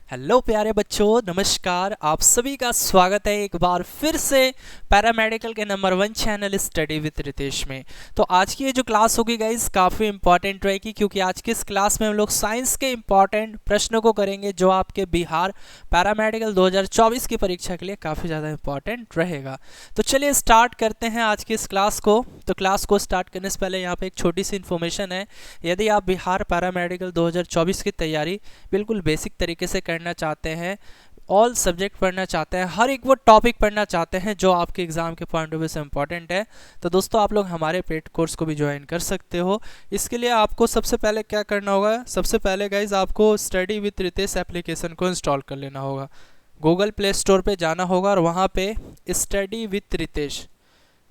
Hello प्यारे बच्चों, नमस्कार। आप सभी का स्वागत है एक बार फिर से पैरामेडिकल के number 1 channel study with Ritesh में। तो आज की ये जो क्लास होगी गाइस काफ़ी इंपॉर्टेंट रहेगी, क्योंकि आज की इस क्लास में हम लोग साइंस के इंपॉर्टेंट प्रश्नों को करेंगे जो आपके बिहार पैरामेडिकल 2024 की परीक्षा के लिए काफ़ी ज़्यादा इंपॉर्टेंट रहेगा। तो चलिए स्टार्ट करते हैं आज की इस क्लास को। तो क्लास को स्टार्ट करने से पहले यहाँ पे एक छोटी सी इन्फॉर्मेशन है। यदि आप बिहार पैरामेडिकल 2024 की तैयारी बिल्कुल बेसिक तरीके से करना चाहते हैं, ऑल सब्जेक्ट पढ़ना चाहते हैं, हर एक वो टॉपिक पढ़ना चाहते हैं जो आपके एग्जाम के पॉइंट ऑफ व्यू से इंपॉर्टेंट है, तो दोस्तों आप लोग हमारे पेड कोर्स को भी ज्वाइन कर सकते हो। इसके लिए आपको सबसे पहले क्या करना होगा, सबसे पहले गाइज आपको स्टडी विद रितेश एप्लीकेशन को इंस्टॉल कर लेना होगा। गूगल प्ले स्टोर पे जाना होगा और वहाँ पे study with Ritesh,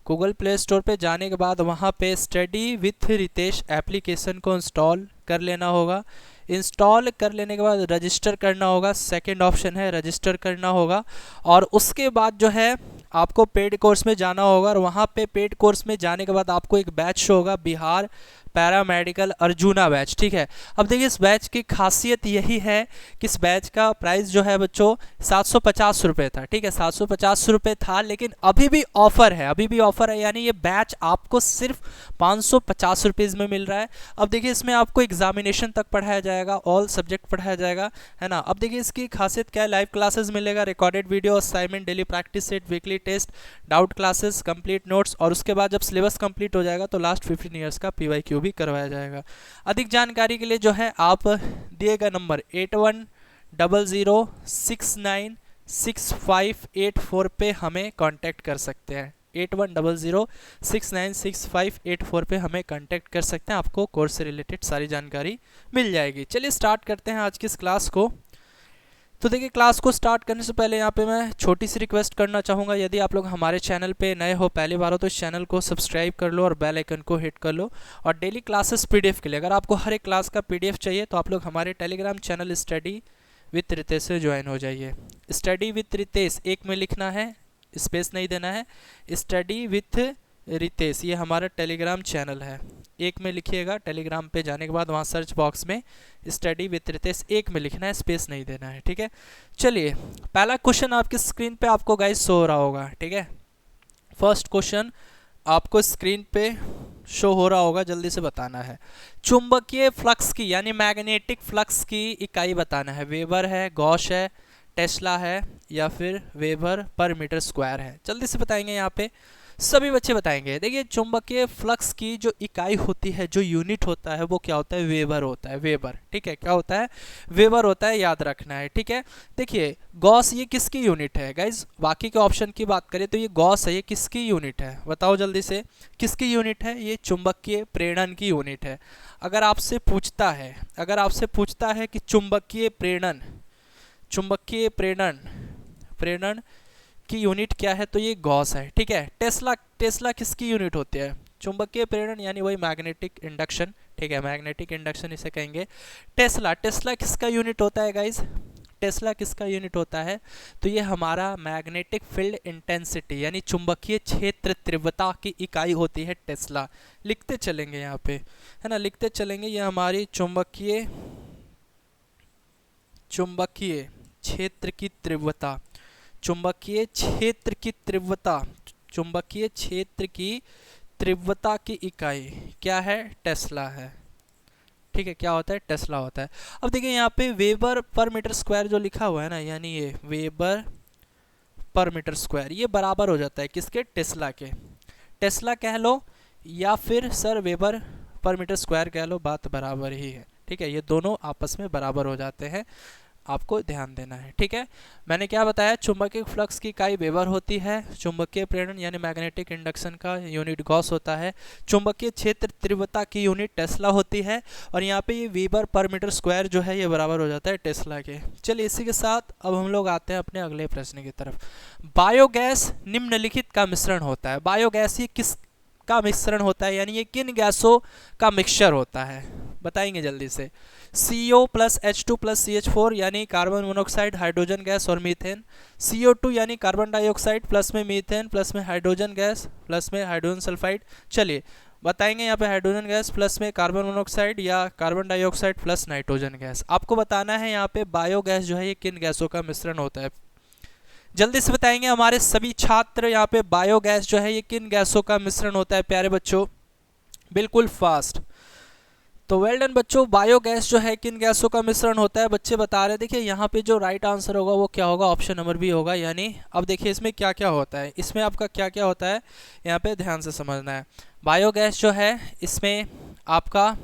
Google Play Store पे जाने के बाद वहाँ पे स्टडी विथ रितेश एप्लीकेशन को इंस्टॉल कर लेना होगा। इंस्टॉल कर लेने के बाद रजिस्टर करना होगा, सेकंड ऑप्शन है रजिस्टर करना होगा। और उसके बाद जो है आपको पेड कोर्स में जाना होगा और वहाँ पे पेड कोर्स में जाने के बाद आपको एक बैच शो होगा, बिहार पैरामेडिकल अर्जुना बैच। ठीक है, अब देखिए इस बैच की खासियत यही है कि इस बैच का प्राइस जो है बच्चों 750 रुपये था। ठीक है, 750 रुपये था, लेकिन अभी भी ऑफर है, अभी भी ऑफर है, यानी ये बैच आपको सिर्फ 550 रुपीज़ में मिल रहा है। अब देखिए इसमें आपको एग्जामिनेशन तक पढ़ाया जाएगा, ऑल सब्जेक्ट पढ़ाया जाएगा, है ना। अब देखिए इसकी खासियत क्या है, लाइव क्लासेस मिलेगा, recorded video, assignment, daily practice set, weekly test, doubt classes, complete notes, और उसके बाद जब सिलेबस कंप्लीट हो जाएगा तो लास्ट 15 ईयर्स का PYQ भी करवाया जाएगा। अधिक जानकारी के लिए जो है आप दिए गए नंबर 8100696584 पे हमें कांटेक्ट कर सकते हैं। 8100696584 पे हमें कांटेक्ट कर सकते हैं, आपको कोर्स से रिलेटेड सारी जानकारी मिल जाएगी। चलिए स्टार्ट करते हैं आज की इस क्लास को। तो देखिए क्लास को स्टार्ट करने से पहले यहाँ पे मैं छोटी सी रिक्वेस्ट करना चाहूँगा, यदि आप लोग हमारे चैनल पे नए हो, पहली बार हो, तो इस चैनल को सब्सक्राइब कर लो और बेल आइकन को हिट कर लो। और डेली क्लासेस PDF के लिए, अगर आपको हर एक क्लास का PDF चाहिए तो आप लोग हमारे Telegram channel study with Ritesh से ज्वाइन हो जाइए। स्टडी विथ रितेश एक में लिखना है, स्पेस नहीं देना है। स्टडी विथ रितेश ये हमारा टेलीग्राम चैनल है, एक में लिखिएगा। टेलीग्राम पे जाने के बाद वहाँ सर्च बॉक्स में स्टडी विथ रितेश एक में लिखना है, स्पेस नहीं देना है। ठीक है, चलिए पहला क्वेश्चन आपकी स्क्रीन पे आपको गाइस शो हो रहा होगा। ठीक है, फर्स्ट क्वेश्चन आपको स्क्रीन पे शो हो रहा होगा, जल्दी से बताना है। चुंबकीय फ्लक्स की यानी मैग्नेटिक फ्लक्स की इकाई बताना है। वेबर है, गॉस है, टेस्ला है, या फिर वेबर पर मीटर स्क्वायर है। जल्दी से बताएंगे, यहाँ पे सभी बच्चे बताएंगे। देखिए चुंबकीय फ्लक्स की जो इकाई होती है, जो यूनिट होता है, वो क्या होता है, वेबर होता है। वेबर, ठीक है, क्या होता है, वेबर होता है, याद रखना है। ठीक है, देखिए गॉस ये किसकी यूनिट है गाइज, बाकी के ऑप्शन की बात करें तो ये गॉस है, ये किसकी यूनिट है, बताओ जल्दी से, किसकी यूनिट है, ये चुंबकीय प्रेरण की यूनिट है। अगर आपसे पूछता है, अगर आपसे पूछता है कि चुंबकीय प्रेरण, चुंबकीय प्रेरण, प्रेरण की यूनिट क्या है, तो ये गॉस है। ठीक है, टेस्ला, टेस्ला किसकी यूनिट होती है, चुंबकीय प्रेरण यानी वही मैग्नेटिक इंडक्शन। ठीक है, मैग्नेटिक इंडक्शन इसे कहेंगे। टेस्ला, टेस्ला किसका यूनिट होता है गाइज, टेस्ला किसका यूनिट होता है, तो ये हमारा मैग्नेटिक फील्ड इंटेंसिटी यानी चुंबकीय क्षेत्र तीव्रता की इकाई होती है टेस्ला। लिखते चलेंगे यहाँ पे, है ना, लिखते चलेंगे। ये हमारी चुंबकीय, चुंबकीय क्षेत्र की तीव्रता, चुंबकीय क्षेत्र की तीव्रता, चुंबकीय क्षेत्र की तीव्रता की इकाई क्या है, टेस्ला है। ठीक है, क्या होता है, टेस्ला होता है। अब देखिए यहाँ पे वेबर पर मीटर स्क्वायर जो लिखा हुआ है ना, यानी ये वेबर पर मीटर स्क्वायर, ये बराबर हो जाता है किसके, टेस्ला के। टेस्ला कह लो या फिर sir weber per metre square कह लो, बात बराबर ही है। ठीक है, ये दोनों आपस में बराबर हो जाते हैं, आपको ध्यान देना है। ठीक है, मैंने क्या बताया, चुंबकीय फ्लक्स की इकाई वेबर होती है, चुंबकीय प्रेरण यानी मैग्नेटिक इंडक्शन का यूनिट गॉस होता है, चुंबकीय क्षेत्र तीव्रता की यूनिट टेस्ला होती है, और यहाँ पे ये वेबर पर मीटर स्क्वायर जो है ये बराबर हो जाता है टेस्ला के। चलिए इसी के साथ अब हम लोग आते हैं अपने अगले प्रश्न की तरफ। बायोगैस निम्नलिखित का मिश्रण होता है। बायोगैस ये किस का मिश्रण होता है, यानी ये किन गैसों का मिक्सचर होता है, बताएंगे जल्दी से। CO plus H2 plus CH4 यानी कार्बन मोनोऑक्साइड, हाइड्रोजन गैस और मीथेन। CO2 यानी कार्बन डाइऑक्साइड, प्लस में मीथेन, प्लस में हाइड्रोजन गैस, प्लस में हाइड्रोजन सल्फाइड। चलिए बताएंगे यहाँ पे हाइड्रोजन गैस प्लस में कार्बन मोनोऑक्साइड या carbon dioxide plus nitrogen gas. आपको बताना है यहाँ पे बायोगैस जो है ये किन गैसों का मिश्रण होता है। जल्दी से बताएंगे हमारे सभी छात्र यहाँ पे बायोगैस जो है ये किन गैसों का मिश्रण होता है प्यारे बच्चों, बिल्कुल फास्ट। तो वेल डन बच्चों, बायोगैस जो है किन गैसों का मिश्रण होता है बच्चे बता रहे हैं। देखिए यहाँ पे जो राइट आंसर होगा वो क्या होगा, ऑप्शन नंबर बी होगा। यानी अब देखिए इसमें क्या क्या होता है, इसमें आपका क्या क्या होता है यहाँ पे ध्यान से समझना है। बायोगैस जो है इसमें आपका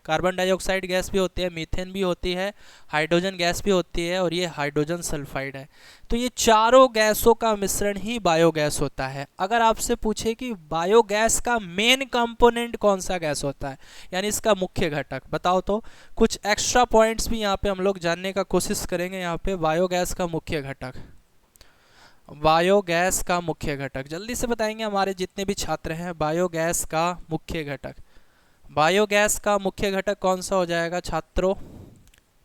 कार्बन डाइऑक्साइड गैस भी होती है, मीथेन भी होती है, हाइड्रोजन गैस भी होती है और ये हाइड्रोजन सल्फाइड है। तो ये चारों गैसों का मिश्रण ही बायोगैस होता है। अगर आपसे पूछे कि बायोगैस का मेन कंपोनेंट कौन सा गैस होता है, यानी इसका मुख्य घटक बताओ, तो कुछ एक्स्ट्रा पॉइंट्स भी यहाँ पे हम लोग जानने का कोशिश करेंगे। यहाँ पे बायोगैस का मुख्य घटक, बायोगैस का मुख्य घटक जल्दी से बताएंगे हमारे जितने भी छात्र हैं। बायोगैस का मुख्य घटक, बायोगैस का मुख्य घटक कौन सा हो जाएगा छात्रों,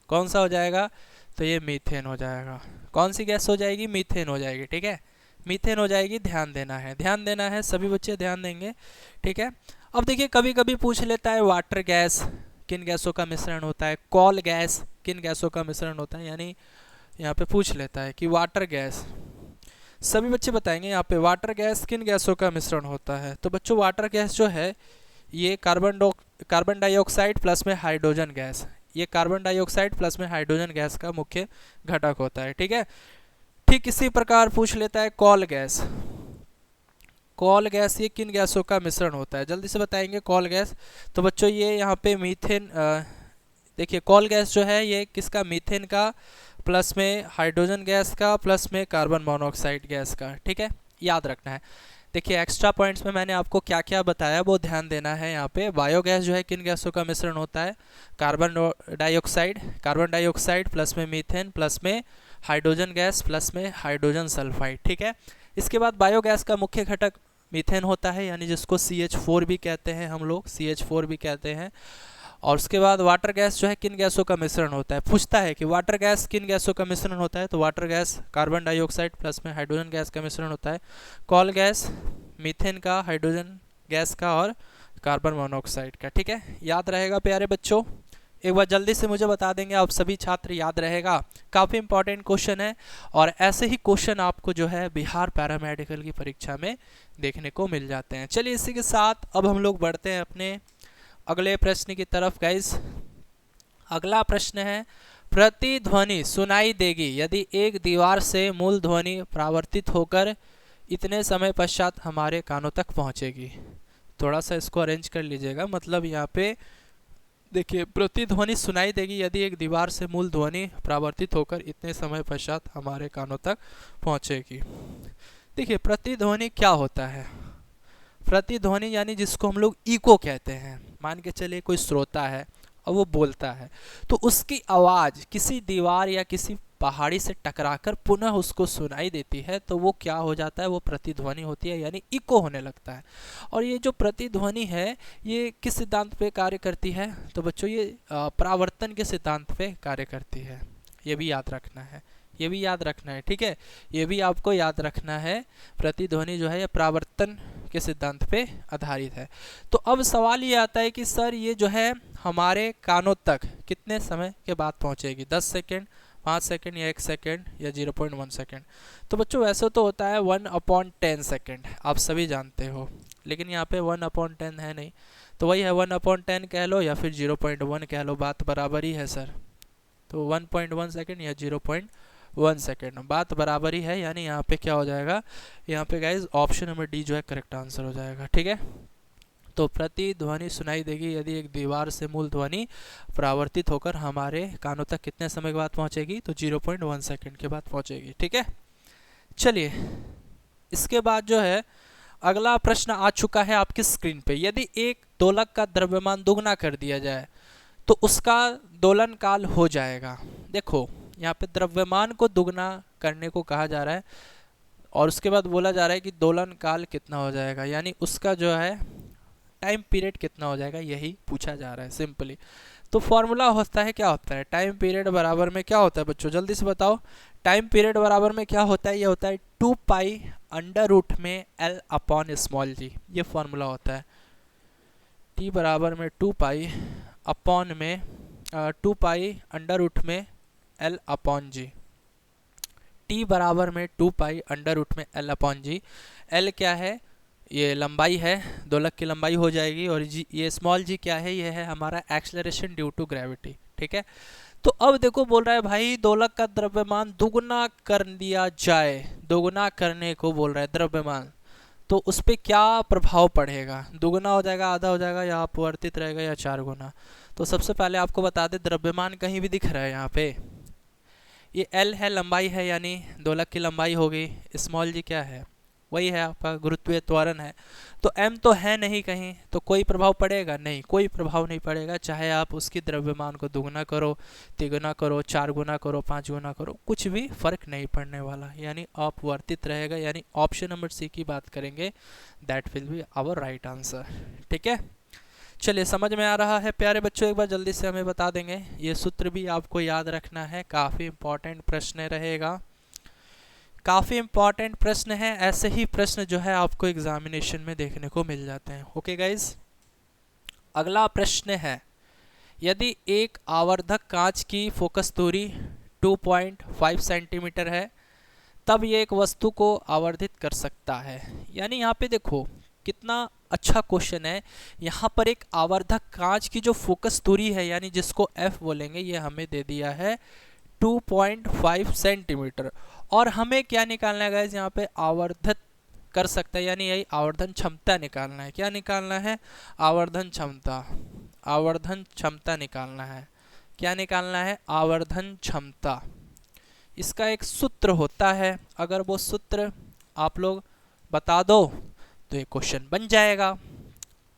कौन सा हो जाएगा, तो ये मीथेन हो जाएगा। कौन सी गैस हो जाएगी, मीथेन हो जाएगी। ठीक है, मीथेन हो जाएगी। ध्यान देना है, ध्यान देना है, सभी बच्चे ध्यान देंगे। ठीक है, अब देखिए कभी कभी पूछ लेता है वाटर गैस किन गैसों का मिश्रण होता है, कॉल गैस किन गैसों का मिश्रण होता है, यानी यहाँ पे पूछ लेता है कि वाटर गैस, सभी बच्चे बताएंगे यहाँ पे वाटर गैस किन गैसों का मिश्रण होता है। तो बच्चों वाटर गैस जो है ये कार्बन डाइऑक्साइड प्लस में हाइड्रोजन गैस, ये कार्बन डाइऑक्साइड प्लस में हाइड्रोजन गैस का मुख्य घटक होता है। ठीक है, ठीक इसी प्रकार पूछ लेता है कॉल गैस, कॉल गैस ये किन गैसों का मिश्रण होता है, जल्दी से बताएंगे कॉल गैस। तो बच्चों ये यहाँ पे मीथेन, देखिए कॉल गैस जो है ये किसका, मीथेन का प्लस में हाइड्रोजन गैस का प्लस में कार्बन मोनोऑक्साइड गैस का। ठीक है, याद रखना है। देखिए एक्स्ट्रा पॉइंट्स में मैंने आपको क्या क्या बताया वो ध्यान देना है। यहाँ पे बायोगैस जो है किन गैसों का मिश्रण होता है, कार्बन डाइऑक्साइड प्लस में मीथेन प्लस में हाइड्रोजन गैस प्लस में हाइड्रोजन सल्फाइड। ठीक है, इसके बाद बायोगैस का मुख्य घटक मीथेन होता है, यानी जिसको CH4 भी कहते हैं, हम लोग CH4 भी कहते हैं। और उसके बाद वाटर गैस जो है किन गैसों का मिश्रण होता है, पूछता है कि वाटर गैस किन गैसों का मिश्रण होता है, तो water gas carbon dioxide plus में हाइड्रोजन गैस का मिश्रण होता है। कॉल गैस मीथेन का, हाइड्रोजन गैस का और कार्बन मोनोऑक्साइड का। ठीक है, याद रहेगा प्यारे बच्चों, एक बार जल्दी से मुझे बता देंगे आप सभी छात्र, याद रहेगा, काफ़ी इंपॉर्टेंट क्वेश्चन है। और ऐसे ही क्वेश्चन आपको जो है बिहार पैरामेडिकल की परीक्षा में देखने को मिल जाते हैं। चलिए इसी के साथ अब हम लोग बढ़ते हैं अपने अगले प्रश्न की तरफ गाइस। अगला प्रश्न है, प्रतिध्वनि सुनाई देगी यदि एक दीवार से मूल ध्वनि परावर्तित होकर इतने समय पश्चात हमारे कानों तक पहुंचेगी। थोड़ा सा इसको अरेंज कर लीजिएगा, मतलब यहाँ पे देखिए प्रतिध्वनि सुनाई देगी यदि एक दीवार से मूल ध्वनि परावर्तित होकर इतने समय पश्चात हमारे कानों तक पहुंचेगी। देखिए प्रतिध्वनि क्या होता है, प्रतिध्वनि यानी जिसको हम लोग इको कहते हैं। मान के चलिए कोई श्रोता है और वो बोलता है, तो उसकी आवाज़ किसी दीवार या किसी पहाड़ी से टकराकर पुनः उसको सुनाई देती है, तो वो क्या हो जाता है, वो प्रतिध्वनि होती है, यानी इको होने लगता है। और ये जो प्रतिध्वनि है ये किस सिद्धांत पे कार्य करती है, तो बच्चों ये परावर्तन के सिद्धांत पे कार्य करती है। ये भी याद रखना है, ये भी याद रखना है। ठीक है, ये भी आपको याद रखना है, प्रतिध्वनि जो है ये परावर्तन के सिद्धांत पे आधारित है। तो अब सवाल ये आता है कि सर ये जो है हमारे कानों तक कितने समय के बाद पहुंचेगी, 10 सेकेंड, 5 सेकेंड या 1 सेकेंड या 0.1 सेकेंड। तो बच्चों वैसे तो होता है 1/10 सेकेंड, आप सभी जानते हो, लेकिन यहाँ पे 1/10 है नहीं, तो वही है 1/10 कह लो या फिर 0.1 कह लो, बात बराबर ही है सर। तो 1.1 सेकेंड या 0.1 सेकेंड, बात बराबर ही है, यानी यहाँ पे क्या हो जाएगा, यहाँ पे गाइज ऑप्शन नंबर डी जो है करेक्ट आंसर हो जाएगा। ठीक है, तो प्रतिध्वनि सुनाई देगी यदि एक दीवार से मूल ध्वनि परावर्तित होकर हमारे कानों तक कितने समय के बाद पहुंचेगी, तो 0.1 सेकेंड के बाद पहुंचेगी। ठीक है, चलिए इसके बाद जो है अगला प्रश्न आ चुका है आपकी स्क्रीन पे। यदि एक दोलक का द्रव्यमान दुगना कर दिया जाए तो उसका दोलन काल हो जाएगा। देखो यहाँ पे द्रव्यमान को दुगना करने को कहा जा रहा है और उसके बाद बोला जा रहा है कि दोलन काल कितना हो जाएगा, यानी उसका जो है टाइम पीरियड कितना हो जाएगा, यही पूछा जा रहा है सिंपली। तो फॉर्मूला होता है, क्या होता है, टाइम पीरियड बराबर में क्या होता है बच्चों, जल्दी से बताओ। टाइम पीरियड बराबर में क्या होता है, ये होता है 2 पाई अंडर रूट में L/g, ये फॉर्मूला होता है। टी बराबर में 2 पाई अपॉन में 2 पाई अंडर रूट में एल अपॉन जी। टी बराबर में 2 पाई अंडर रूट में एल अपॉन जी। एल क्या है, ये लंबाई है, दोलक की लंबाई हो जाएगी, और जी ये स्मॉल जी क्या है, ये है हमारा एक्सेलरेशन ड्यू टू ग्रेविटी। ठीक है, तो अब देखो बोल रहा है भाई दोलक का द्रव्यमान दुगुना कर दिया जाए, दोगुना करने को बोल रहा है द्रव्यमान, तो उस पर क्या प्रभाव पड़ेगा, दुगुना हो जाएगा, आधा हो जाएगा, या अपवर्तित रहेगा, या 4 गुना। तो सबसे पहले आपको बता दें द्रव्यमान कहीं भी दिख रहा है यहाँ पे, ये एल है, लंबाई है, यानी दोलक की लंबाई होगी, स्मॉल जी क्या है, वही है आपका गुरुत्वीय त्वरण है। तो एम तो है नहीं कहीं, तो कोई प्रभाव पड़ेगा नहीं, कोई प्रभाव नहीं पड़ेगा, चाहे आप उसकी द्रव्यमान को दुगुना करो, तिगुना करो, 4 गुना करो, 5 गुना करो, कुछ भी फर्क नहीं पड़ने वाला, यानी अपवर्तित रहेगा। यानी ऑप्शन नंबर सी की बात करेंगे, that will be our right answer. ठीक है, चलिए समझ में आ रहा है प्यारे बच्चों, एक बार जल्दी से हमें बता देंगे, ये सूत्र भी आपको याद रखना है, काफ़ी इंपॉर्टेंट प्रश्न रहेगा, काफ़ी इंपॉर्टेंट प्रश्न है। ऐसे ही प्रश्न जो है आपको एग्जामिनेशन में देखने को मिल जाते हैं। ओके गाइज, अगला प्रश्न है, यदि एक आवर्धक कांच की फोकस दूरी 2.5 सेंटीमीटर है, तब ये एक वस्तु को आवर्धित कर सकता है। यानी यहाँ पे देखो कितना अच्छा क्वेश्चन है, यहाँ पर एक आवर्धक कांच की जो फोकस दूरी है, यानी जिसको F बोलेंगे, ये हमें दे दिया है 2.5 सेंटीमीटर, और हमें क्या निकालना है गाइस, यहाँ पे आवर्धित कर सकता है, यानी यही आवर्धन क्षमता निकालना है। क्या निकालना है, आवर्धन क्षमता, आवर्धन क्षमता निकालना है। क्या निकालना है, आवर्धन क्षमता। इसका एक सूत्र होता है, अगर वो सूत्र आप लोग बता दो तो ये क्वेश्चन बन जाएगा।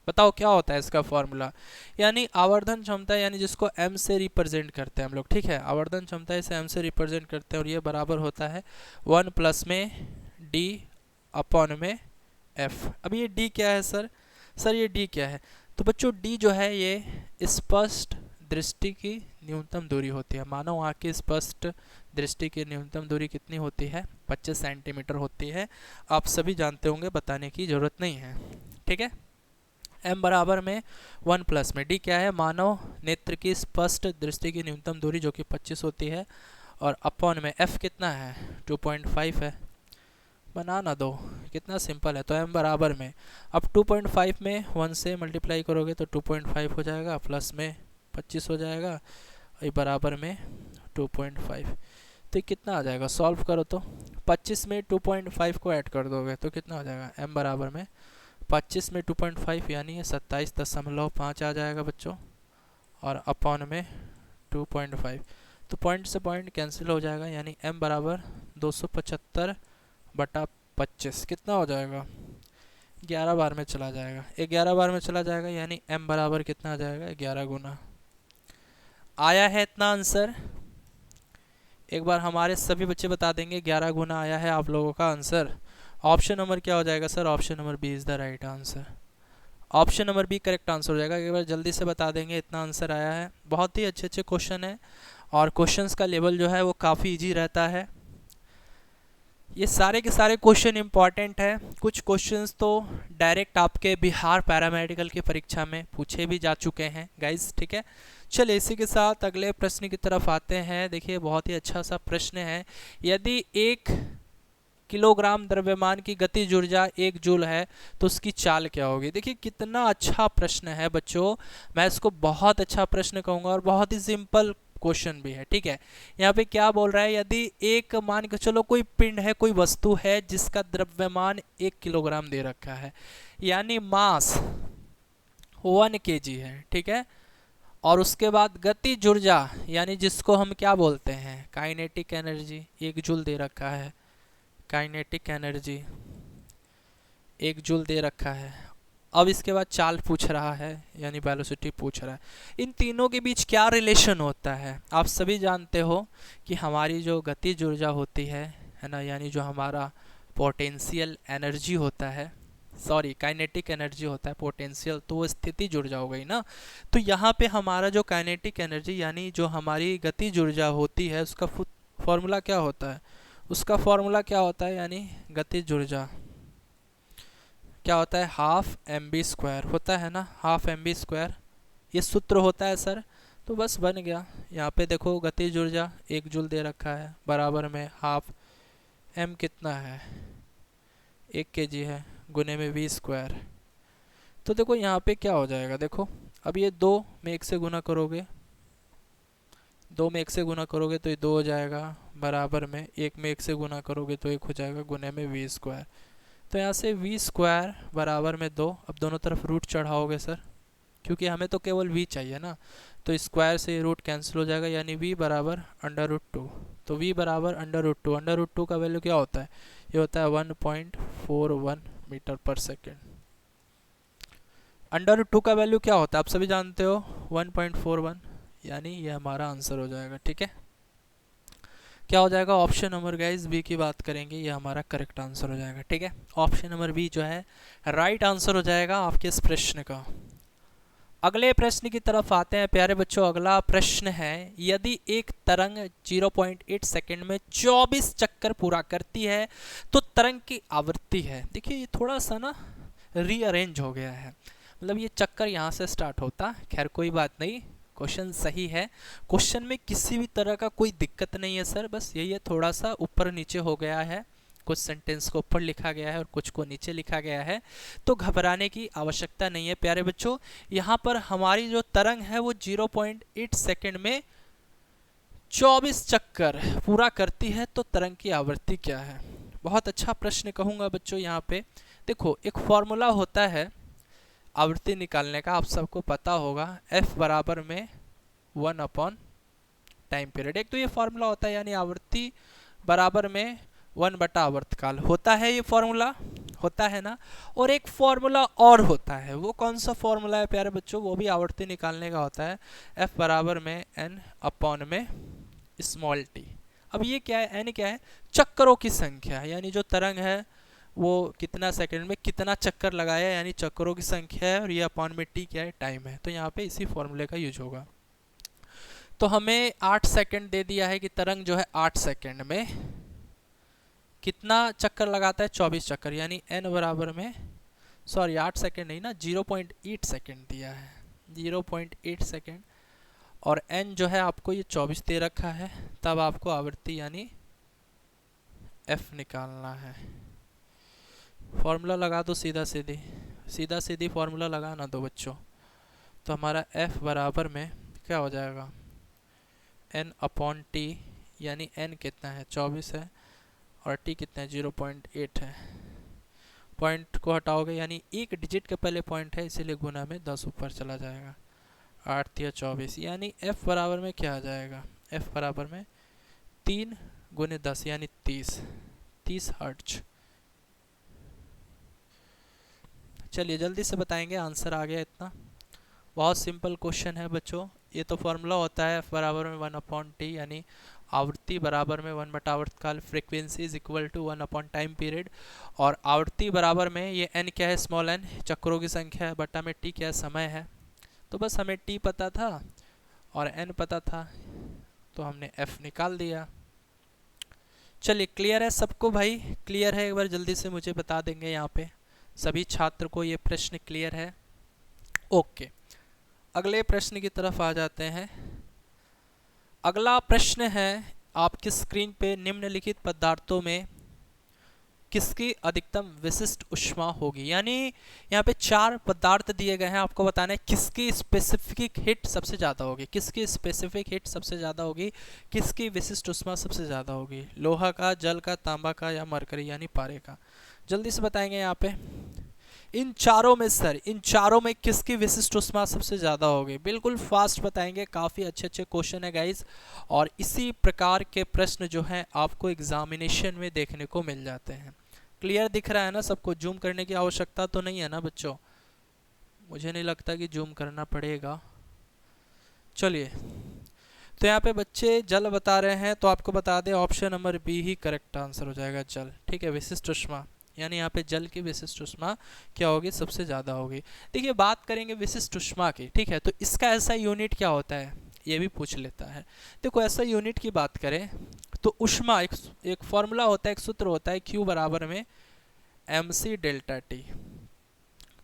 बताओ क्या होता है इसका फॉर्मूला, यानी आवर्धन क्षमता, यानी जिसको m से रिप्रेजेंट करते हैं हम लोग। ठीक है, आवर्धन क्षमता इसे m से रिप्रेजेंट करते हैं, और ये बराबर होता है 1 प्लस में d अपॉन में f। अब ये d क्या है सर, ये d क्या है, तो बच्चों d जो है ये स्पष्ट दृष्टि की न्यूनतम दूरी होती है। मानव आँख की स्पष्ट दृष्टि की न्यूनतम दूरी कितनी होती है, 25 सेंटीमीटर होती है। आप सभी जानते होंगे, बताने की जरूरत नहीं है। ठीक है, m बराबर में 1 प्लस में d क्या है, मानव नेत्र की स्पष्ट दृष्टि की न्यूनतम दूरी जो कि 25 होती है, और अपॉन में f कितना है, 2.5 है। बनाना दो, कितना सिंपल है। तो m बराबर में, अब 2.5 में 1 से मल्टीप्लाई करोगे तो 2.5 हो जाएगा, प्लस में 25 हो जाएगा, और बराबर में 2.5। तो कितना आ जाएगा, सॉल्व करो तो 25 में 2.5 को ऐड कर दोगे तो कितना हो जाएगा, m बराबर में 25 में 2.5 यानी 27.5 आ जाएगा बच्चों, और अपॉन में 2.5, तो पॉइंट से पॉइंट कैंसिल हो जाएगा, यानी m बराबर 275/25 कितना हो जाएगा, 11 बार में चला जाएगा, 11 बार में चला जाएगा, यानी m बराबर कितना आ जाएगा, 11 गुना। आया है इतना आंसर, एक बार हमारे सभी बच्चे बता देंगे 11 गुना आया है आप लोगों का आंसर। ऑप्शन नंबर क्या हो जाएगा sir, option number B is the right answer. Option number B correct answer हो जाएगा, एक बार जल्दी से बता देंगे, इतना आंसर आया है। बहुत ही अच्छे अच्छे क्वेश्चन है, और क्वेश्चंस का लेवल जो है वो काफ़ी इजी रहता है। ये सारे के सारे क्वेश्चन इंपॉर्टेंट है, कुछ क्वेश्चंस तो डायरेक्ट आपके बिहार पैरामेडिकल की परीक्षा में पूछे भी जा चुके हैं गाइज। ठीक है, चलिए इसी के साथ अगले प्रश्न की तरफ आते हैं। देखिए बहुत ही अच्छा सा प्रश्न है, यदि 1 किलोग्राम द्रव्यमान की गतिज ऊर्जा 1 जूल है तो उसकी चाल क्या होगी। देखिए कितना अच्छा प्रश्न है बच्चों, मैं इसको बहुत अच्छा प्रश्न कहूँगा, और बहुत ही सिंपल क्वेश्चन भी है। ठीक है, यहाँ पे क्या बोल रहा है, यदि एक मान के चलो कोई पिंड है, कोई वस्तु है जिसका द्रव्यमान 1 किलोग्राम दे रखा है, यानी मास 1 kg है। ठीक है, और उसके बाद गतिज ऊर्जा, यानी जिसको हम क्या बोलते हैं, काइनेटिक एनर्जी, 1 जूल दे रखा है, काइनेटिक एनर्जी 1 जूल दे रखा है। अब इसके बाद चाल पूछ रहा है, यानी वेलोसिटी पूछ रहा है। इन तीनों के बीच क्या रिलेशन होता है, आप सभी जानते हो कि हमारी जो गतिज ऊर्जा होती है ना, यानी जो हमारा पोटेंशियल एनर्जी होता है, सॉरी काइनेटिक एनर्जी होता है, पोटेंशियल तो वो स्थितिज ऊर्जा हो गई ना। तो यहाँ पे हमारा जो काइनेटिक एनर्जी यानी जो हमारी गतिज ऊर्जा होती है, उसका फॉर्मूला क्या होता है, उसका फॉर्मूला क्या होता है, यानी गतिज ऊर्जा क्या होता है, हाफ mv² होता है ना, हाफ mv², ये सूत्र होता है सर। तो बस बन गया। यहाँ पे देखो गतिज ऊर्जा 1 जूल दे रखा है, बराबर में हाफ m कितना है, 1 kg है, गुने में v²। तो देखो यहाँ पे क्या हो जाएगा, देखो अब ये 2 में 1 से गुना करोगे, 2 में 1 से गुना करोगे तो ये 2 हो जाएगा, बराबर में 1 में 1 से गुना करोगे तो 1 हो जाएगा, गुने में v²। तो यहाँ से v² बराबर में 2। अब दोनों तरफ रूट चढ़ाओगे सर, क्योंकि हमें तो केवल v चाहिए ना, तो स्क्वायर से रूट कैंसिल हो जाएगा, यानी v बराबर √2। तो v बराबर √2। √2 का वैल्यू क्या होता है, ये होता है 1.41 मीटर पर सेकेंड। √2 का वैल्यू क्या होता है आप सभी जानते हो, 1.41, यानी ये हमारा आंसर हो जाएगा। ठीक है, क्या हो जाएगा, ऑप्शन नंबर गाइस बी की बात करेंगे, ये हमारा करेक्ट आंसर हो जाएगा। ठीक है, ऑप्शन नंबर बी जो है राइट आंसर हो जाएगा आपके इस प्रश्न का। अगले प्रश्न की तरफ आते हैं प्यारे बच्चों। अगला प्रश्न है, यदि एक तरंग 0.8 सेकंड में 24 चक्कर पूरा करती है तो तरंग की आवृत्ति है, देखिए ये थोड़ा सा ना रीअरेंज हो गया है, मतलब ये चक्कर यहाँ से स्टार्ट होता, खैर कोई बात नहीं, क्वेश्चन सही है, क्वेश्चन में किसी भी तरह का कोई दिक्कत नहीं है सर, बस यही है थोड़ा सा ऊपर नीचे हो गया है, कुछ सेंटेंस को ऊपर लिखा गया है और कुछ को नीचे लिखा गया है, तो घबराने की आवश्यकता नहीं है प्यारे बच्चों। यहाँ पर हमारी जो तरंग है वो 0.8 सेकंड में 24 चक्कर पूरा करती है, तो तरंग की आवृत्ति क्या है। बहुत अच्छा प्रश्न कहूँगा बच्चों। यहाँ पे देखो एक फॉर्मूला होता है आवृत्ति निकालने का, आप सबको पता होगा, F बराबर में 1 टाइम पीरियड। एक तो ये फॉर्मूला होता है, यानी आवृत्ति बराबर में 1/आवर्तकाल होता है, ये फॉर्मूला होता है ना। और एक फॉर्मूला और होता है, वो कौन सा फॉर्मूला है प्यारे बच्चों, वो भी आवृत्ति निकालने का होता है, F बराबर में n में स्मॉल t। अब ये क्या है, n क्या है, चक्करों की संख्या, यानी जो तरंग है वो कितना सेकंड में कितना चक्कर लगाया, यानी चक्करों की संख्या है, और ये अपॉन में t क्या है, टाइम है। तो यहाँ पे इसी फॉर्मूले का यूज होगा। तो हमें 8 सेकंड दे दिया है कि तरंग जो है 8 सेकंड में कितना चक्कर लगाता है, 24 चक्कर, यानी n बराबर में, सॉरी 8 सेकंड नहीं ना, 0.8 सेकंड दिया है, 0.8 सेकंड, और n जो है आपको ये 24 दे रखा है, तब आपको आवृत्ति यानी f निकालना है। फॉर्मूला लगा दो सीधा सीधी फॉर्मूला लगाना दो बच्चों। तो हमारा f बराबर में क्या हो जाएगा, n/t, यानी n कितना है, 24 है, और t कितना है, 0.8 है। पॉइंट को हटाओगे, यानी एक डिजिट के पहले पॉइंट है, इसीलिए गुना में 10 ऊपर चला जाएगा, 8 या 24, यानी f बराबर में क्या आ जाएगा, f बराबर में 3 गुने 10 यानी 30 हर्ट्ज। चलिए जल्दी से बताएंगे, आंसर आ गया इतना, बहुत सिंपल क्वेश्चन है बच्चों। ये तो फॉर्मूला होता है f बराबर में 1/t, यानी आवृत्ति बराबर में 1/आवर्तकाल, frequency is equal to 1 time period, और आवृत्ति बराबर में ये n क्या है, स्मॉल n चक्करों की संख्या है, बटा में t क्या है, समय है। तो बस हमें t पता था और n पता था, तो हमने f निकाल दिया। चलिए क्लियर है सबको भाई, क्लियर है, एक बार जल्दी से मुझे बता देंगे यहाँ पे सभी छात्र को ये प्रश्न क्लियर है। ओके, अगले प्रश्न की तरफ आ जाते हैं। अगला प्रश्न है आपकी स्क्रीन पे, निम्नलिखित पदार्थों में किसकी अधिकतम विशिष्ट ऊष्मा होगी, यानी यहाँ पे 4 पदार्थ दिए गए हैं, आपको बताना है किसकी स्पेसिफिक हीट सबसे ज़्यादा होगी, किसकी स्पेसिफिक हीट सबसे ज़्यादा होगी, किसकी विशिष्ट ऊष्मा सबसे ज़्यादा होगी, लोहा का, जल का, तांबा का, या मरकरी यानी पारे का। जल्दी से बताएंगे यहाँ पे, इन चारों में सर, इन चारों में किसकी विशिष्ट ऊष्मा सबसे ज़्यादा होगी, बिल्कुल फास्ट बताएंगे, काफ़ी अच्छे क्वेश्चन है गाइज, और इसी प्रकार के प्रश्न जो हैं आपको एग्जामिनेशन में देखने को मिल जाते हैं। क्लियर दिख रहा है ना सबको, जूम करने की आवश्यकता तो नहीं है ना बच्चों, मुझे नहीं लगता कि जूम करना पड़ेगा। चलिए, तो यहाँ पे बच्चे जल बता रहे हैं, तो आपको बता दें ऑप्शन नंबर बी ही करेक्ट आंसर हो जाएगा, जल। ठीक है, विशिष्ट ऊष्मा, यानी यहाँ पे जल की विशिष्ट ऊष्मा क्या होगी, सबसे ज़्यादा होगी। देखिए बात करेंगे विशिष्ट ऊष्मा की, ठीक है, तो इसका ऐसा यूनिट क्या होता है, ये भी पूछ लेता है। देखो ऐसा यूनिट की बात करें तो ऊष्मा एक फॉर्मूला होता है, एक सूत्र होता है, Q बराबर में mc डेल्टा T।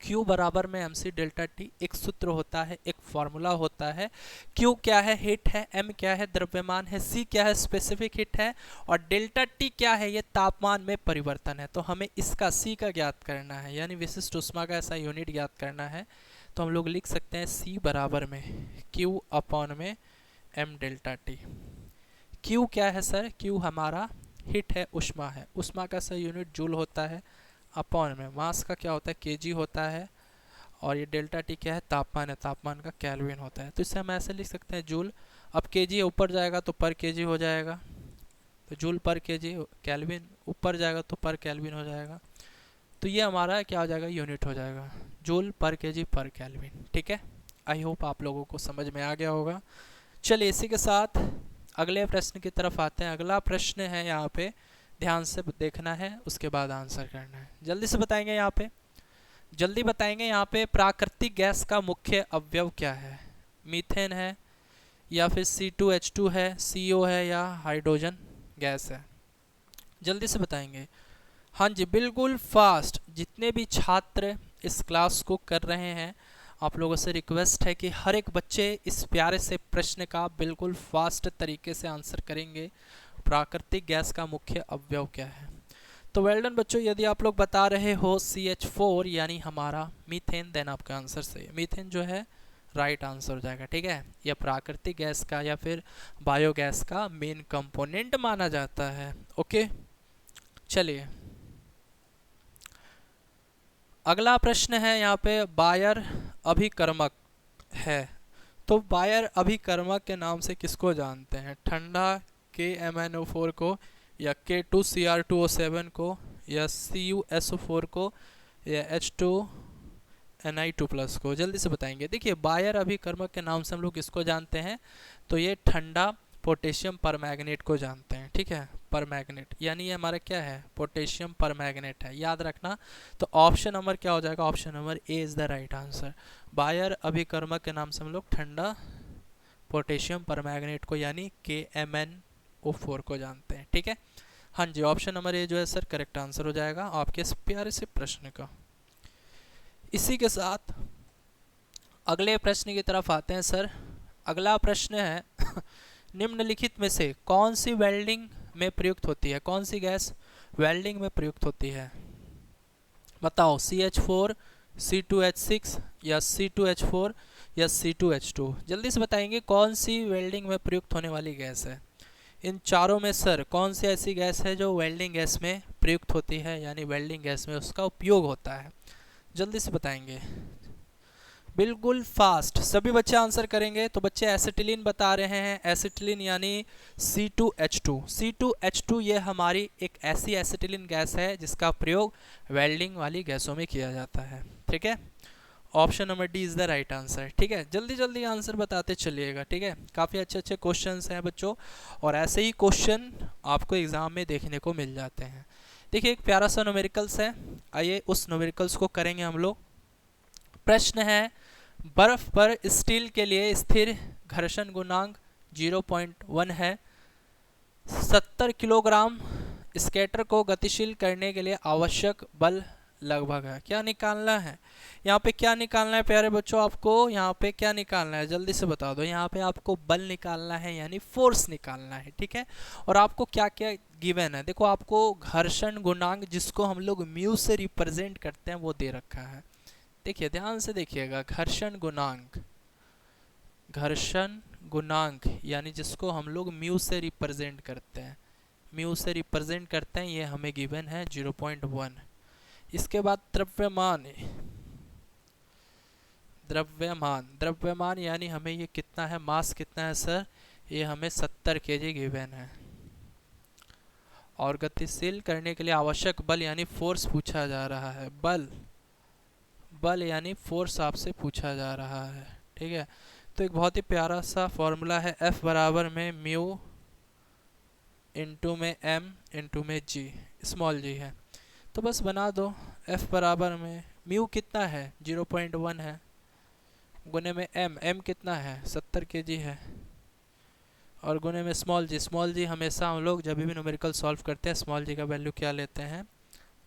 Q बराबर में mc डेल्टा टी एक सूत्र होता है, एक फॉर्मूला होता है। Q क्या है? हीट है। M क्या है? द्रव्यमान है। C क्या है? स्पेसिफिक हीट है। और डेल्टा टी क्या है? ये तापमान में परिवर्तन है। तो हमें इसका C का ज्ञात करना है, यानी विशिष्ट ऊष्मा का ऐसा यूनिट ज्ञात करना है। तो हम लोग लिख सकते हैं C बराबर में Q अपॉन में M डेल्टा टी। Q क्या है सर? Q हमारा हीट है, ऊष्मा है। ऊष्मा का सर यूनिट जूल होता है, अपॉन में मास का क्या होता है? केजी होता है। और ये डेल्टा टी क्या है? तापमान है, तापमान का केल्विन होता है। तो इसे हम ऐसे लिख सकते हैं जूल। अब केजी ऊपर जाएगा तो पर केजी हो जाएगा, तो जूल पर केजी। केल्विन ऊपर जाएगा तो पर केल्विन हो जाएगा। तो ये हमारा क्या हो जाएगा? यूनिट हो जाएगा, जूल पर केजी पर केल्विन। ठीक है, आई होप आप लोगों को समझ में आ गया होगा। चलिए इसी के साथ अगले प्रश्न की तरफ आते हैं। अगला प्रश्न है, यहाँ पे ध्यान से देखना है, उसके बाद आंसर करना है। जल्दी से बताएंगे, यहाँ पे जल्दी बताएंगे। यहाँ पे प्राकृतिक गैस का मुख्य अवयव क्या है? मीथेन है, या फिर C2H2 है, CO है, या हाइड्रोजन गैस है? जल्दी से बताएंगे। हाँ जी, बिल्कुल फास्ट। जितने भी छात्र इस क्लास को कर रहे हैं, आप लोगों से रिक्वेस्ट है कि हर एक बच्चे इस प्यारे से प्रश्न का बिल्कुल फास्ट तरीके से आंसर करेंगे। प्राकृतिक गैस का मुख्य अवयव क्या है? तो वेल डन बच्चों, यदि आप लोग बता रहे हो CH4 यानी हमारा मीथेन, देन आपका आंसर सही है। मीथेन जो है राइट आंसर हो जाएगा। ठीक है, यह प्राकृतिक गैस का या फिर बायोगैस का मेन कंपोनेंट माना जाता है। ओके, चलिए अगला प्रश्न है। यहाँ पे बायर अभिकर्मक है। तो बायर अभिकर्मक के नाम से किसको जानते हैं? ठंडा KMnO4 को, या K2Cr2O7 को, या CuSO4 को, या H2Ni2+ को? जल्दी से बताएंगे। देखिए, बायर अभिकर्मक के नाम से हम लोग किसको जानते हैं? तो ये ठंडा पोटेशियम परमैंगनेट को जानते हैं। ठीक है, परमैंगनेट यानी ये हमारा क्या है? पोटेशियम परमैंगनेट है, याद रखना। तो ऑप्शन नंबर क्या हो जाएगा? Option number A is the right answer. Baeyer अभिकर्मक के नाम से हम लोग ठंडा पोटेशियम परमैंगनेट को यानी KMnO4 को जानते हैं। ठीक है, हाँ जी, ऑप्शन नंबर ए जो है सर करेक्ट आंसर हो जाएगा आपके इस प्यारे से प्रश्न का। इसी के साथ अगले प्रश्न की तरफ आते हैं सर। अगला प्रश्न है निम्नलिखित में से कौन सी वेल्डिंग में प्रयुक्त होती है? कौन सी गैस वेल्डिंग में प्रयुक्त होती है? बताओ। CH4, C2H6, या C2H4, या C2H2? जल्दी से बताएंगे कौन सी वेल्डिंग में प्रयुक्त होने वाली गैस है। इन चारों में सर कौन सी ऐसी गैस है जो वेल्डिंग गैस में प्रयुक्त होती है, यानी वेल्डिंग गैस में उसका उपयोग होता है? जल्दी से बताएंगे, बिल्कुल फास्ट। सभी बच्चे आंसर करेंगे। तो बच्चे एसिटिलीन बता रहे हैं। एसिटिलीन यानी C2H2। C2H2 ये हमारी एक ऐसी एसिटिलीन गैस है जिसका प्रयोग वेल्डिंग वाली गैसों में किया जाता है। ठीक है, option number D is the right answer. ठीक है, जल्दी जल्दी आंसर बताते चलिएगा। ठीक है, काफ़ी अच्छे अच्छे क्वेश्चंस हैं बच्चों, और ऐसे ही क्वेश्चन आपको एग्ज़ाम में देखने को मिल जाते हैं। देखिए, एक प्यारा सा न्यूमेरिकल्स है, आइए उस न्यूमेरिकल्स को करेंगे हम लोग। प्रश्न है, बर्फ पर स्टील के लिए स्थिर घर्षण गुणांक 0.1 है। 70 किलोग्राम स्केटर को गतिशील करने के लिए आवश्यक बल लगभग है। क्या निकालना है? यहाँ पे क्या निकालना है प्यारे बच्चों? आपको यहाँ पे क्या निकालना है? जल्दी से बता दो। यहाँ पे आपको बल निकालना है, यानी फोर्स निकालना है। ठीक है, और आपको क्या क्या गिवन है? देखो, आपको घर्षण गुणांक, जिसको हम लोग म्यू से रिप्रेजेंट करते हैं, वो दे रखा है। देखिए, ध्यान से देखिएगा, घर्षण गुणांक यानी जिसको हम लोग म्यू से रिप्रेजेंट करते हैं, ये हमें गिवन है 0.1। इसके बाद द्रव्यमान यानी हमें ये कितना है? मास कितना है सर? ये हमें 70 kg गिवन है। और गतिशील करने के लिए आवश्यक बल यानी फोर्स पूछा जा रहा है। बल यानी फोर्स आपसे पूछा जा रहा है। ठीक है, तो एक बहुत ही प्यारा सा फॉर्मूला है, F बराबर में म्यू इंटू में M इंटू में G, स्मॉल g है। तो बस बना दो। F बराबर में म्यू कितना है? 0.1 है, गुने में M कितना है? 70 kg है, और गुने में स्मॉल g हमेशा हम लोग जब भी न्यूमेरिकल सॉल्व करते हैं स्मॉल g का वैल्यू क्या लेते हैं?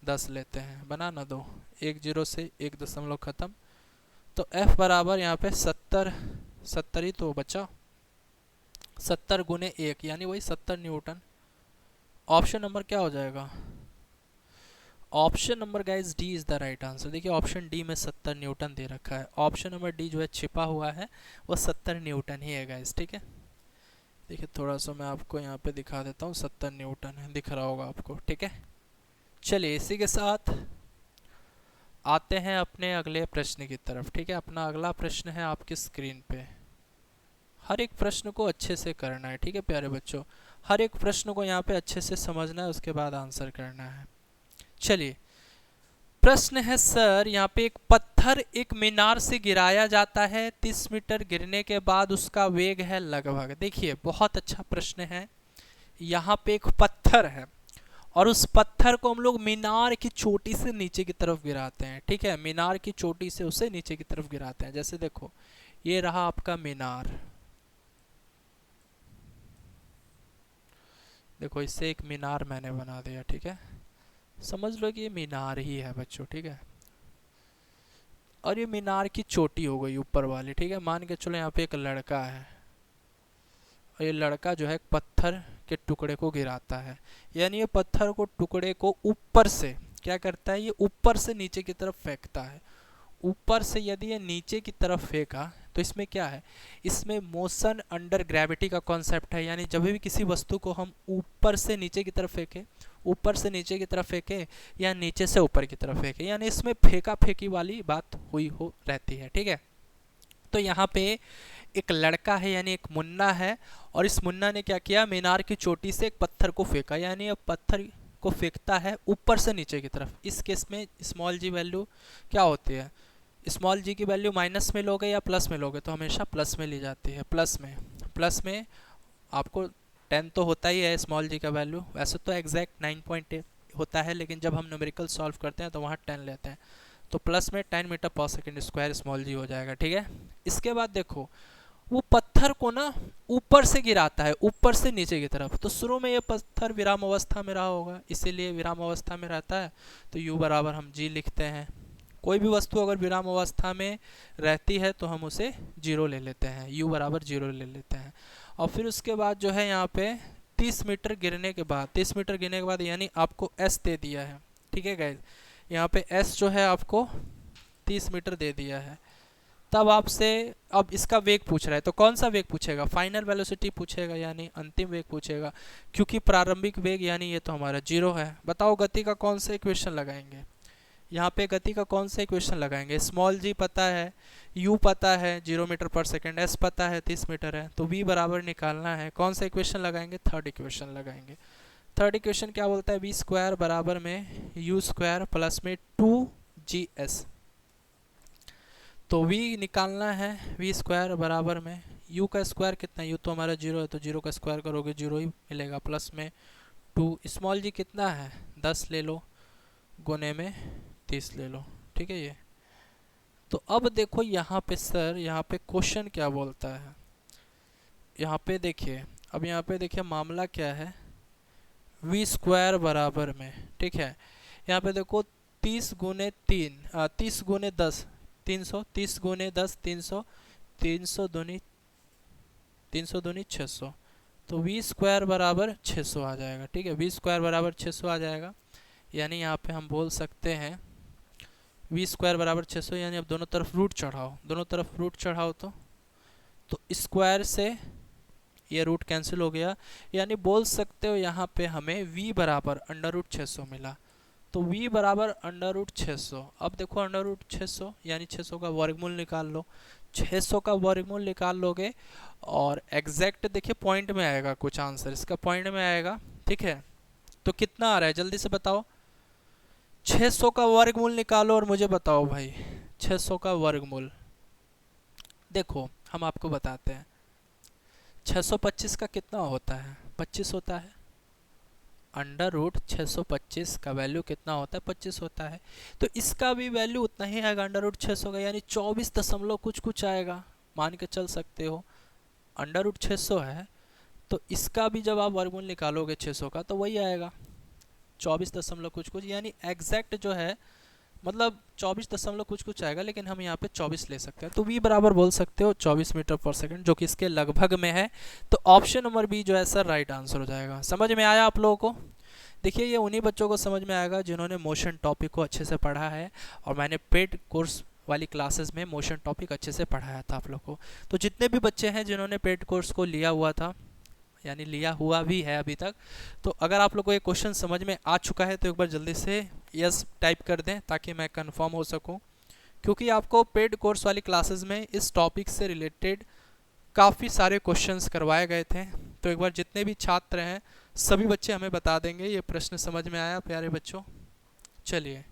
10 लेते हैं, बना ना दो, 1 0 से 1 दशमलव ख़त्म। तो F बराबर यहाँ पे 70 ही तो बचा, 70 गुने 1 यानी वही 70 न्यूटन। ऑप्शन नंबर क्या हो जाएगा? Option number guys D is the right answer. देखिए ऑप्शन डी में 70 न्यूटन दे रखा है, ऑप्शन नंबर डी जो है छिपा हुआ है वो 70 न्यूटन ही है गाइज, ठीक है। देखिए थोड़ा सा मैं आपको यहाँ पे दिखा देता हूँ, 70 न्यूटन है, दिख रहा होगा आपको, ठीक है। चलिए इसी के साथ आते हैं अपने अगले प्रश्न की तरफ, ठीक है। अपना अगला प्रश्न है आपकी स्क्रीन पे। हर एक प्रश्न को अच्छे से करना है, ठीक है प्यारे बच्चों, हर एक प्रश्न को यहाँ पे अच्छे से समझना है, उसके बाद आंसर करना है। चलिए प्रश्न है सर, यहाँ पे एक पत्थर एक मीनार से गिराया जाता है, 30 मीटर गिरने के बाद उसका वेग है लगभग। देखिए बहुत अच्छा प्रश्न है। यहाँ पे एक पत्थर है और उस पत्थर को हम लोग मीनार की चोटी से नीचे की तरफ गिराते हैं, ठीक है। मीनार की चोटी से उसे नीचे की तरफ गिराते हैं। जैसे देखो ये रहा आपका मीनार, देखो इससे एक मीनार मैंने बना दिया, ठीक है। समझ लो कि ये मीनार ही है बच्चों, ठीक है। और ये मीनार की चोटी हो गई ऊपर वाली, ठीक है। मान के चलो यहाँ पे एक लड़का है और ये लड़का जो है पत्थर के टुकड़े को गिराता है, यानी ये पत्थर को टुकड़े को ऊपर से क्या करता है, ये ऊपर से नीचे की तरफ फेंकता है। ऊपर से यदि ये नीचे की तरफ फेंका तो इसमें क्या है, इसमें मोशन अंडर ग्रेविटी का कॉन्सेप्ट है। यानी जब भी किसी वस्तु को हम ऊपर से नीचे की तरफ फेंके, ऊपर से नीचे की तरफ फेंके या नीचे से ऊपर की तरफ फेंके, यानी इसमें फेंका फेंकी वाली बात हुई हो रहती है, ठीक है। तो यहाँ पे एक लड़का है यानी एक मुन्ना है, और इस मुन्ना ने क्या किया, मीनार की चोटी से एक पत्थर को फेंका, यानी अब पत्थर को फेंकता है ऊपर से नीचे की तरफ। इस केस में स्मॉल जी वैल्यू क्या होती है, स्मॉल जी की वैल्यू माइनस में लोगे या प्लस में लोगे, तो हमेशा प्लस में ली जाती है। प्लस में आपको 10 तो होता ही है स्मॉल जी का वैल्यू, वैसे तो एग्जैक्ट 9.8 होता है, लेकिन जब हम न्यूमेरिकल सॉल्व करते हैं तो वहाँ 10 लेते हैं, तो प्लस में 10 मीटर पर सेकेंड स्क्वायर स्मॉल जी हो जाएगा, ठीक है। इसके बाद देखो वो पत्थर को ना ऊपर से गिराता है, ऊपर से नीचे की तरफ। तो शुरू में ये पत्थर विराम अवस्था में रहा होगा, इसीलिए विराम अवस्था में रहता है, तो u बराबर हम g लिखते हैं। कोई भी वस्तु अगर विराम अवस्था में रहती है तो हम उसे 0 ले लेते हैं, u बराबर 0 ले लेते हैं। और फिर उसके बाद जो है यहाँ पे 30 मीटर गिरने के बाद, 30 मीटर गिरने के बाद यानी आपको s दे दिया है, ठीक है गाइस। यहाँ पे s जो है आपको 30 मीटर दे दिया है। तब आपसे अब इसका वेग पूछ रहा है, तो कौन सा वेग पूछेगा, फाइनल वेलोसिटी पूछेगा यानी अंतिम वेग पूछेगा, क्योंकि प्रारंभिक वेग यानी ये तो हमारा 0 है। बताओ गति का कौन सा इक्वेशन लगाएंगे, यहाँ पे गति का कौन सा इक्वेशन लगाएंगे। स्मॉल जी पता है, u पता है 0 मीटर पर सेकेंड, s पता है 30 मीटर है, तो v बराबर निकालना है। कौन सा इक्वेशन लगाएंगे, थर्ड इक्वेशन लगाएंगे। थर्ड इक्वेशन क्या बोलता है, v स्क्वायर बराबर में u स्क्वायर प्लस में 2gs। तो v निकालना है, v स्क्वायर बराबर में u का स्क्वायर कितना, u तो हमारा 0 है, तो 0 का स्क्वायर करोगे 0 ही मिलेगा, प्लस में 2, स्मॉल जी कितना है 10 ले लो, गुने में 30 ले लो, ठीक है ये। तो अब देखो यहाँ पे सर, यहाँ पे क्वेश्चन क्या बोलता है, यहाँ पे देखिए, अब यहाँ पे देखिए मामला क्या है, v स्क्वायर बराबर में, ठीक है। यहाँ पे देखो 30 गुने 3 30 गुने 10 300, 30 गुने 10 300, 300 दूनी 600, तो v स्क्वायर बराबर 600 आ जाएगा, ठीक है। v स्क्वायर बराबर 600 आ जाएगा, यानी यहाँ पे हम बोल सकते हैं v स्क्वायर बराबर 600, यानी अब दोनों तरफ रूट चढ़ाओ, दोनों तरफ रूट चढ़ाओ तो स्क्वायर से ये रूट कैंसिल हो गया, यानी बोल सकते हो यहाँ पे हमें v बराबर अंडर रूट 600 मिला। तो v बराबर अंडर रूट 600। अब देखो अंडर रूट 600 यानी 600 का वर्गमूल निकाल लो, 600 का वर्गमूल निकाल लोगे और एग्जैक्ट देखिए पॉइंट में आएगा, कुछ आंसर इसका पॉइंट में आएगा, ठीक है। तो कितना आ रहा है जल्दी से बताओ, 600 का वर्गमूल निकालो और मुझे बताओ भाई 600 का वर्गमूल। देखो हम आपको बताते हैं 625 का कितना होता है, 25 होता है। अंडर रूट 625 का वैल्यू कितना होता है, 25 होता है। तो इसका भी वैल्यू उतना ही आएगा अंडर रूट 600 का, यानी 24 दशमलव कुछ आएगा, मान के चल सकते हो। अंडर रूट 600 है तो इसका भी जब आप वर्गमूल निकालोगे 600 का तो वही आएगा 24 दशमलव कुछ कुछ, यानी एग्जैक्ट जो है मतलब 24 दशमलव कुछ कुछ आएगा, लेकिन हम यहाँ पे 24 ले सकते हैं। तो v बराबर बोल सकते हो 24 मीटर पर सेकंड, जो कि इसके लगभग में है। तो ऑप्शन नंबर बी जो है सर राइट आंसर हो जाएगा। समझ में आया आप लोगों को? देखिए ये उन्हीं बच्चों को समझ में आएगा जिन्होंने मोशन टॉपिक को अच्छे से पढ़ा है, और मैंने पेड कोर्स वाली क्लासेस में मोशन टॉपिक अच्छे से पढ़ाया था आप लोग को। तो जितने भी बच्चे हैं जिन्होंने पेड कोर्स को लिया हुआ था, यानी लिया हुआ भी है अभी तक, तो अगर आप लोग को ये क्वेश्चन समझ में आ चुका है तो एक बार जल्दी से यस टाइप कर दें ताकि मैं कंफर्म हो सकूं, क्योंकि आपको पेड कोर्स वाली क्लासेस में इस टॉपिक से रिलेटेड काफ़ी सारे क्वेश्चंस करवाए गए थे। तो एक बार जितने भी छात्र हैं सभी बच्चे हमें बता देंगे ये प्रश्न समझ में आया प्यारे बच्चों। चलिए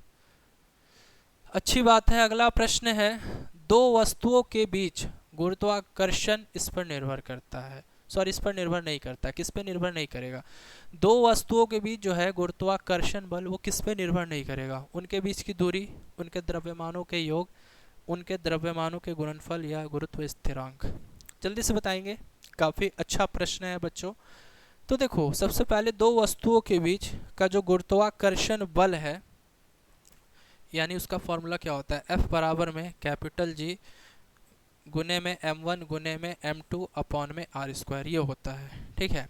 अच्छी बात है। अगला प्रश्न है, दो वस्तुओं के बीच गुरुत्वाकर्षण इस पर निर्भर करता है। सॉरी, इस पर निर्भर नहीं करता। किस पे निर्भर नहीं करेगा? दो वस्तुओं के बीच जो है गुरुत्वाकर्षण बल वो किस पे निर्भर नहीं करेगा? उनके बीच की दूरी, उनके द्रव्यमानों के योग, उनके द्रव्यमानों के गुणनफल या गुरुत्व स्थिरांक। जल्दी से बताएंगे। काफ़ी अच्छा प्रश्न है बच्चों। तो देखो सबसे पहले दो वस्तुओं के बीच का जो गुरुत्वाकर्षण बल है, यानी उसका फॉर्मूला क्या होता है? F बराबर में कैपिटल G गुने में m1 गुने में m2 अपॉन में r स्क्वायर, ये होता है। ठीक है,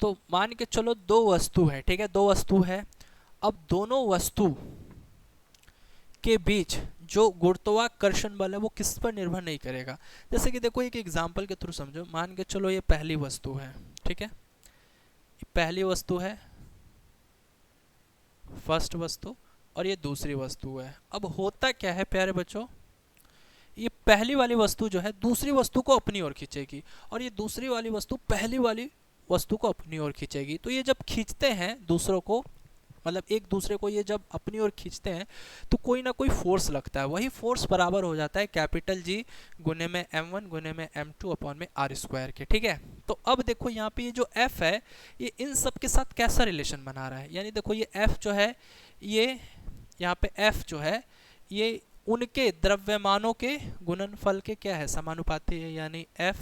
तो मान के चलो दो वस्तु है। ठीक है, दो वस्तु है। अब दोनों वस्तु के बीच जो गुरुत्वाकर्षण बल है वो किस पर निर्भर नहीं करेगा। जैसे कि देखो एक एग्जांपल के थ्रू समझो। मान के चलो ये पहली वस्तु है। ठीक है, पहली वस्तु है, फर्स्ट वस्तु, और ये दूसरी वस्तु है। अब होता क्या है प्यारे बच्चों, ये पहली वाली वस्तु जो है दूसरी वस्तु को अपनी ओर खींचेगी, और ये दूसरी वाली वस्तु पहली वाली वस्तु को अपनी ओर खींचेगी। तो ये जब खींचते हैं दूसरों को, मतलब एक दूसरे को ये जब अपनी ओर खींचते हैं तो कोई ना कोई फोर्स लगता है। वही फोर्स बराबर हो जाता है कैपिटल G गुने में m1 गुने में m2 अपॉन में r स्क्वायर के। ठीक है, तो अब देखो यहाँ पे ये जो F है ये इन सब के साथ कैसा रिलेशन बना रहा है। यानी देखो ये F जो है, ये यहाँ पे F जो है ये उनके द्रव्यमानों के गुणनफल के क्या है? समानुपाती है। यानी F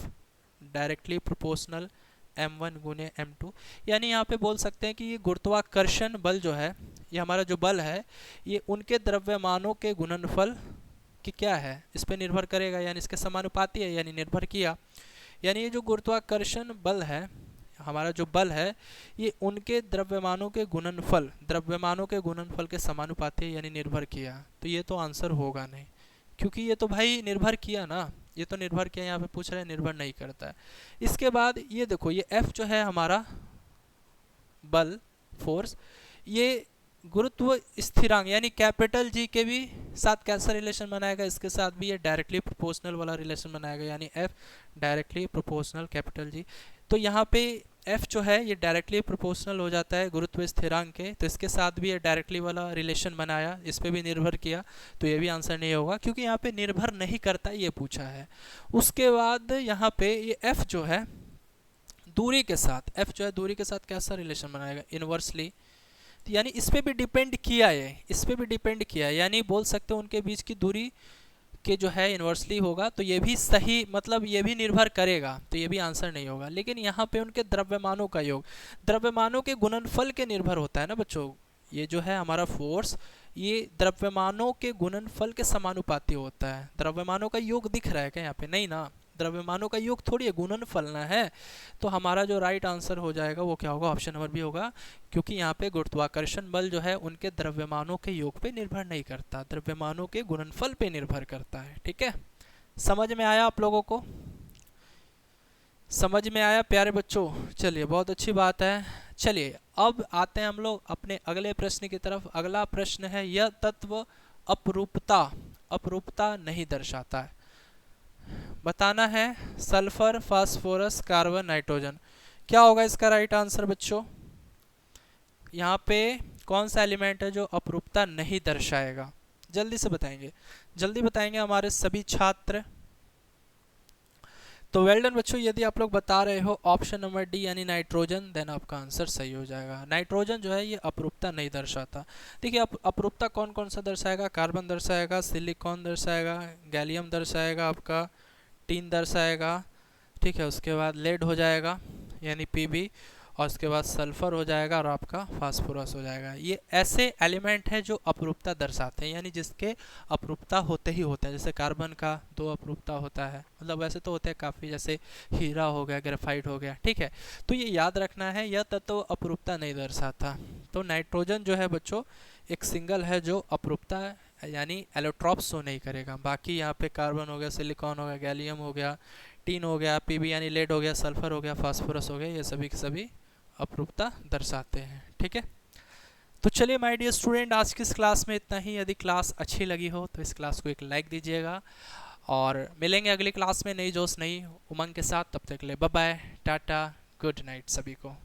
डायरेक्टली प्रोपोर्शनल m1 गुने m2। यानी यहाँ पे बोल सकते हैं कि ये गुरुत्वाकर्षण बल जो है, ये हमारा जो बल है, ये उनके द्रव्यमानों के गुणनफल की क्या है? इस पे निर्भर करेगा, यानी इसके समानुपाती है, यानी निर्भर किया। यानी ये जो गुरुत्वाकर्षण बल है, हमारा जो बल है, ये उनके द्रव्यमानों के गुणनफल के समानुपाती है, यानी निर्भर किया। तो ये तो आंसर होगा नहीं, क्योंकि ये तो भाई निर्भर किया ना, ये तो निर्भर किया। यहाँ पे पूछ रहे हैं निर्भर नहीं करता है। इसके बाद ये देखो ये F जो है हमारा बल, फोर्स, ये गुरुत्व स्थिरांक यानी कैपिटल G के भी साथ कैसा रिलेशन बनाएगा? इसके साथ भी ये डायरेक्टली प्रोपोर्शनल वाला रिलेशन बनाएगा, यानी F directly proportional capital G। तो यहाँ पे F जो है ये डायरेक्टली प्रोपोर्शनल हो जाता है गुरुत्व स्थिरांक के, तो इसके साथ भी ये डायरेक्टली वाला रिलेशन बनाया, इस पे भी निर्भर किया। तो ये भी आंसर नहीं होगा, क्योंकि यहाँ पे निर्भर नहीं करता ये पूछा है। उसके बाद यहाँ पे ये F जो है दूरी के साथ, F जो है दूरी के साथ कैसा रिलेशन बनाएगा? इनवर्सली। यानी इस पे भी डिपेंड किया है, इस पे भी डिपेंड किया है, यानी बोल सकते हो उनके बीच की दूरी के जो है इन्वर्सली होगा। तो ये भी सही, मतलब ये भी निर्भर करेगा, तो ये भी आंसर नहीं होगा। लेकिन यहाँ पे उनके द्रव्यमानों का योग, द्रव्यमानों के गुणनफल के निर्भर होता है ना बच्चों। ये जो है हमारा फोर्स, ये द्रव्यमानों के गुणनफल के समानुपाती होता है। द्रव्यमानों का योग दिख रहा है क्या यहाँ पे? नहीं ना, द्रव्यमानों का योग थोड़ी है, गुणनफल ना है। तो हमारा जो राइट आंसर हो जाएगा वो क्या होगा? ऑप्शन नंबर बी होगा, क्योंकि यहाँ पे गुरुत्वाकर्षण बल जो है उनके द्रव्यमानों के योग पे निर्भर नहीं करता, द्रव्यमानों के गुणनफल पे निर्भर करता है। ठीक है, समझ में आया आप लोगों को? समझ में आया प्यारे बच्चों? चलिए बहुत अच्छी बात है। चलिए अब आते हैं हम लोग अपने अगले प्रश्न की तरफ। अगला प्रश्न है, यह तत्व अपरूपता नहीं दर्शाता है। बताना है सल्फर, फास्फोरस, कार्बन, नाइट्रोजन। क्या होगा इसका राइट आंसर बच्चों? यहाँ पे कौन सा एलिमेंट है जो अपरूपता नहीं दर्शाएगा? जल्दी से बताएंगे, जल्दी बताएंगे हमारे सभी छात्र। तो वेल डन बच्चों, यदि आप लोग बता रहे हो ऑप्शन नंबर डी यानी नाइट्रोजन, देन आपका आंसर सही हो जाएगा। नाइट्रोजन जो है ये अपरूपता नहीं दर्शाता। देखिए अपरूपता कौन कौन सा दर्शाएगा? कार्बन दर्शाएगा, सिलिकॉन दर्शाएगा, गैलियम दर्शाएगा, आपका टीन दर्शाएगा। ठीक है, उसके बाद लेड हो जाएगा यानी Pb, और उसके बाद सल्फर हो जाएगा और आपका फास्फोरस हो जाएगा। ये ऐसे एलिमेंट है जो अपरूपता दर्शाते हैं, यानी जिसके अपरूपता होते ही होते हैं। जैसे कार्बन का 2 अपरूपता होता है, मतलब वैसे तो होते हैं काफ़ी, जैसे हीरा हो गया, ग्रेफाइट हो गया, ठीक है। तो ये याद रखना है, यह तत्व अपरूपता नहीं दर्शाता। तो नाइट्रोजन जो है बच्चों एक सिंगल है जो अपरूपता यानी एलोट्रॉप शो नहीं करेगा। बाकी यहाँ पे कार्बन हो गया, सिलिकॉन हो गया, गैलियम हो गया, टीन हो गया, पीबी यानी लेड हो गया, सल्फर हो गया, फास्फोरस हो गया, ये सभी के सभी अपरूपता दर्शाते हैं, ठीक है। तो चलिए माय डियर स्टूडेंट, आज की इस क्लास में इतना ही। यदि क्लास अच्छी लगी हो तो इस क्लास को एक लाइक दीजिएगा, और मिलेंगे अगली क्लास में नई जोश नई उमंग के साथ। तब तक के लिए बाय बाय, टाटा, गुड नाइट सभी को।